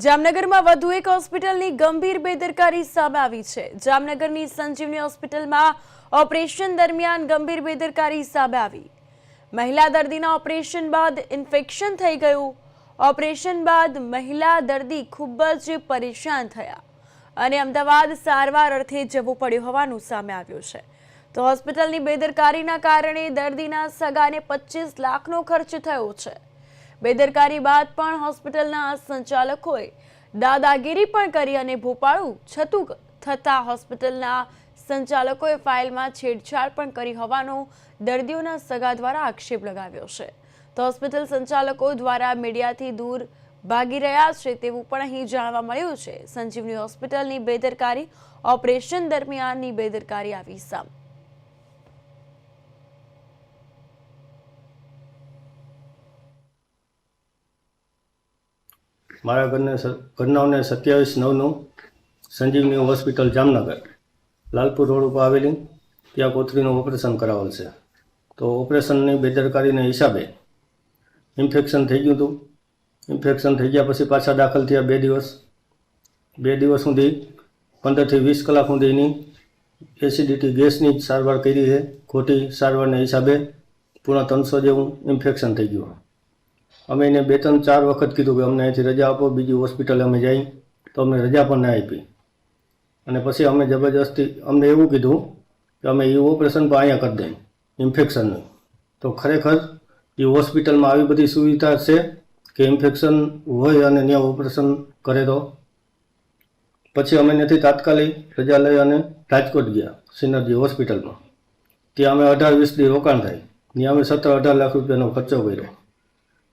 જામનગરમાં વધુ એક હોસ્પિટલની ગંભીર બેદરકારી સામે આવી છે। જામનગરની સંજીવની હોસ્પિટલમાં ઓપરેશન દરમિયાન ગંભીર બેદરકારી સામે આવી। મહિલા દર્દીના ઓપરેશન બાદ ઇન્ફેક્શન થઈ ગયું। ઓપરેશન બાદ મહિલા દર્દી ખૂબ જ પરેશાન થયા અને અમદાવાદ સારવાર અર્થે જવું પડ્યું હોવાનું સામે આવ્યું છે। તો હોસ્પિટલની બેદરકારીના કારણે દર્દીના સગાને 25 લાખનો ખર્ચ થયો છે। બેદરકારી બાદ પણ હોસ્પિટલના સંચાલકોએ દાદાગીરી પણ કરી અને ભોપાળું છતું થતા હોસ્પિટલના સંચાલકોએ ફાઇલમાં છેડછાડ પણ કરી હોવાનો દર્દીઓના સગા દ્વારા આક્ષેપ લગાવ્યો છે। તો હોસ્પિટલ સંચાલકો દ્વારા મીડિયાથી દૂર ભાગી રહ્યા છે તેવું પણ અહીં જાણવા મળ્યું છે। સંજીવની હોસ્પિટલની બેદરકારી, ઓપરેશન દરમિયાનની બેદરકારી આવી સામે। મારા ઘરનાઓને 27/9 સંજીવની હોસ્પિટલ જામનગર લાલપુર રોડ ઉપર આવેલી ત્યાં કોથળીનું ઓપરેશન કરાવેલ છે। તો ઓપરેશનની બેદરકારીના હિસાબે ઇન્ફેક્શન થઈ ગયું હતું। ઇન્ફેક્શન થઈ ગયા પછી પાછા દાખલ થયા 2 દિવસ। 2 દિવસ સુધી 15 થી 20 કલાક સુધીની એસિડિટી ગેસની સારવાર કરી છે। ખોટી સારવારના હિસાબે પૂર્ણ 300 જેવું ઇન્ફેક્શન થઈ ગયું। અમે એને 2-3-4 વખત કીધું કે અમને અહીંથી રજા આપો, બીજી હોસ્પિટલે અમે જઈ, તો અમને રજા પણ ના આપી। અને પછી અમે જબરજસ્તી અમને એવું કીધું કે અમે એ ઓપરેશન પણ અહીંયા કરી દઈએ ઇન્ફેક્શનનું। તો ખરેખર એ હોસ્પિટલમાં આવી બધી સુવિધા છે કે ઇન્ફેક્શન હોય અને ત્યાં ઓપરેશન કરે? તો પછી અમે ત્યાંથી તાત્કાલિક રજા લઈ અને રાજકોટ ગયા સિનર્જી હોસ્પિટલમાં। ત્યાં અમે 18-20 દી રોકાણ થાય, ત્યાં અમે 17-18 લાખ રૂપિયાનો ખર્ચો કર્યો।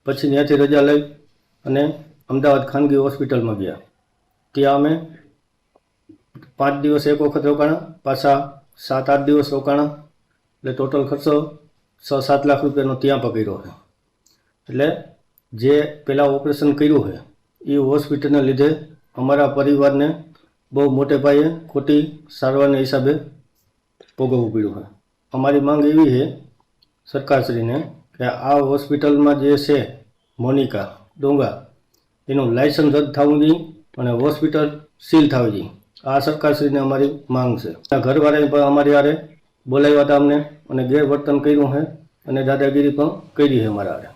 પછી ત્યાંથી રજા લઈ અને અમદાવાદ ખાનગી હોસ્પિટલમાં ગયા। ત્યાં અમે 5 દિવસ એક વખત રોકાણા, પાછા 7-8 દિવસ રોકાણા, એટલે ટોટલ ખર્ચો 6-7 લાખ રૂપિયાનો ત્યાં પકડ્યો છે। એટલે જે પહેલાં ઓપરેશન કર્યું છે એ હોસ્પિટલને લીધે અમારા પરિવારને બહુ મોટે પાયે ખોટી સારવારના હિસાબે ભોગવવું પડ્યું છે। અમારી માંગ એવી છે સરકારશ્રીને કે આ હોસ્પિટલમાં જે છે મોનિકા ડોંગા, એનું લાયસન્સ રદ થવું જોઈએ અને હોસ્પિટલ સીલ થવી જોઈએ। આ સરકારશ્રીને અમારી માંગ છે। ઘરવાળાએ પણ અમારી હારે બોલાવ્યા હતા અમને અને ગેરવર્તન કર્યું છે અને દાદાગીરી પણ કરી છે અમારા હારે।